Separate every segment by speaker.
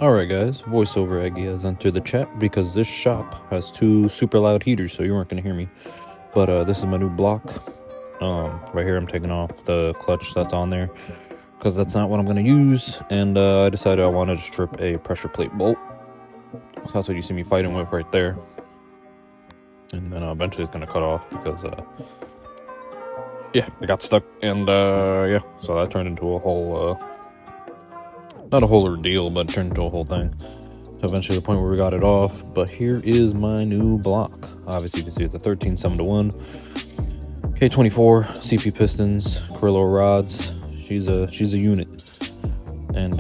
Speaker 1: Alright guys, voiceover Eggie has entered the chat because this shop has two super loud heaters, so you weren't going to hear me. But this is my new block. Right here I'm taking off the clutch that's on there, because that's not what I'm going to use, and I decided I wanted to strip a pressure plate bolt. So that's what you see me fighting with right there. And then eventually it's going to cut off because, yeah, it got stuck, and yeah, so that turned into a whole, not a whole ordeal, but turned into a whole thing. So eventually the point where we got it off. But here is my new block. Obviously you can see it's a 13-7-1 K24 CP pistons, Carrillo rods. She's a unit, and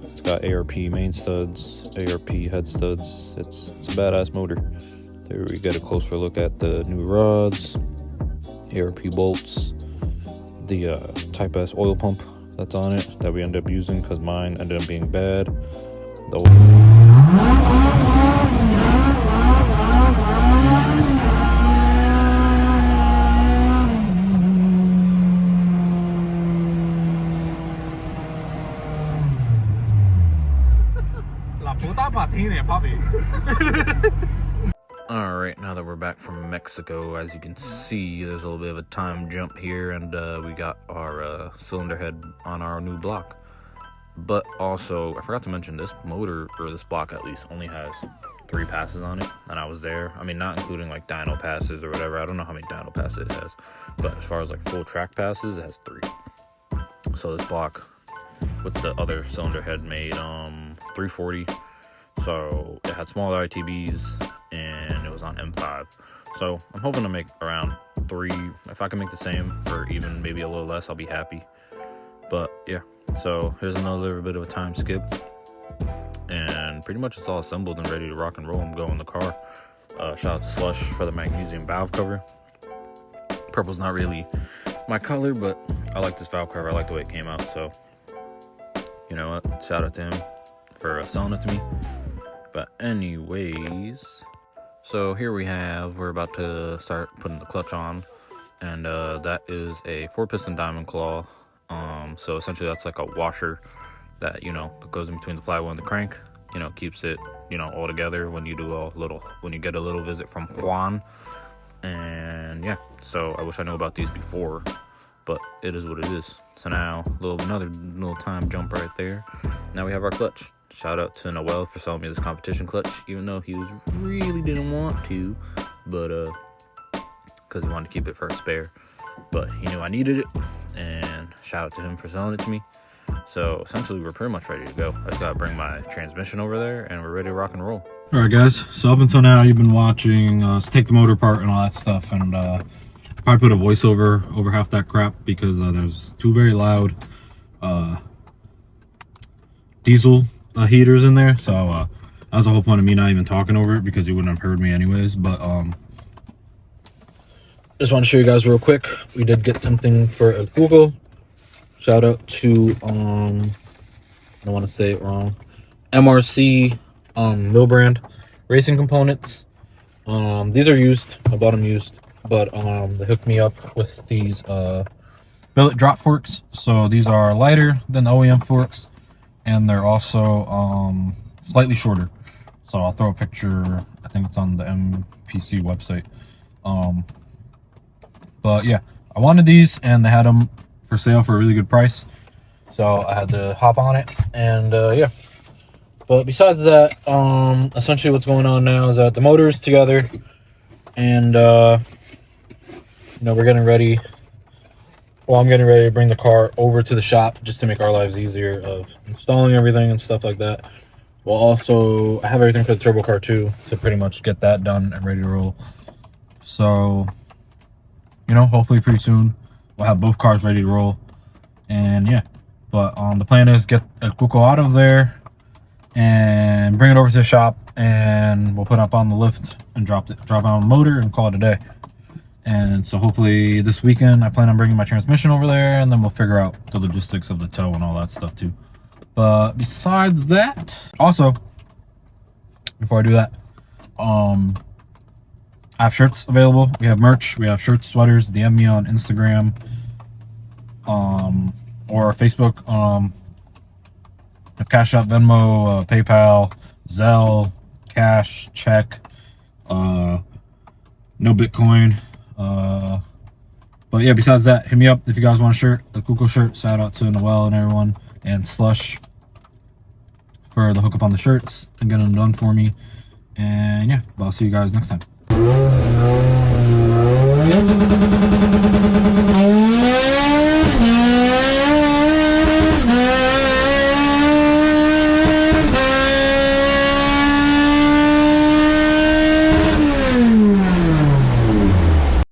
Speaker 1: it's got ARP main studs, ARP head studs. It's a badass motor. There we get a closer look at the new rods, ARP bolts, the Type S oil pump that's on it that we ended up using because mine ended up being bad.
Speaker 2: La puta patina, papi.
Speaker 1: Alright, now that we're back from Mexico, as you can see, there's a little bit of a time jump here, and we got our cylinder head on our new block. But also, I forgot to mention, this motor, or this block at least, only has 3 passes on it, and I was there. I mean, not including like dyno passes or whatever. I don't know how many dyno passes it has, but as far as like full track passes, it has 3. So this block with the other cylinder head made 340. So it had smaller ITBs, and it was on M5. So I'm hoping to make around 3. If I can make the same for even maybe a little less, I'll be happy. But yeah, so here's another bit of a time skip, and pretty much it's all assembled and ready to rock and roll and go in the car. Shout out to Slush for the magnesium valve cover. Purple's not really my color, but I like this valve cover. I like the way it came out, so you know what, shout out to him for selling it to me. But anyways, so here we're about to start putting the clutch on, and that is a 4-piston diamond claw. So essentially that's like a washer that, you know, goes in between the flywheel and the crank, you know, keeps it, you know, all together when you get a little visit from Juan. And yeah, so I wish I knew about these before, but it is what it is. So now another little time jump right there. Now we have our clutch. Shout out to Noel for selling me this competition clutch, even though he really didn't want to, but because he wanted to keep it for a spare, but he knew I needed it, and shout out to him for selling it to me. So essentially we're pretty much ready to go. I just gotta bring my transmission over there, and we're ready to rock and roll.
Speaker 2: All right, guys. So up until now, you've been watching us take the motor apart and all that stuff, and probably put a voiceover over half that crap because there's 2 very loud diesel heaters in there. So that was the whole point of me not even talking over it, because you wouldn't have heard me anyways. But just want to show you guys real quick. We did get something for Kuko. Shout out to I don't want to say it wrong, MRC mill brand racing components. These are used. I bought them used, but they hooked me up with these billet drop forks. So these are lighter than the OEM forks, and they're also slightly shorter. So I'll throw a picture. I think it's on the MPC website. But yeah, I wanted these, and they had them for sale for a really good price, so I had to hop on it. And yeah, but besides that, essentially what's going on now is that the motor is together, and you know, we're getting ready. Well, I'm getting ready to bring the car over to the shop just to make our lives easier of installing everything and stuff like that. Well, also, I have everything for the turbo car too, to pretty much get that done and ready to roll. So, you know, hopefully pretty soon we'll have both cars ready to roll. And yeah, but the plan is get Kuko out of there and bring it over to the shop, and we'll put it up on the lift and drop on the motor and call it a day. And so hopefully this weekend I plan on bringing my transmission over there, and then we'll figure out the logistics of the tow and all that stuff too. But besides that, also, before I do that, I have shirts available. We have merch. We have shirts, sweaters. DM me on Instagram or Facebook. Cash App, Venmo, PayPal, Zelle, cash, check, no Bitcoin. But yeah, besides that, hit me up if you guys want a shirt, a Kuko shirt. Shout out to Noel and everyone, and Slush for the hookup on the shirts and getting them done for me. And yeah, I'll see you guys next time.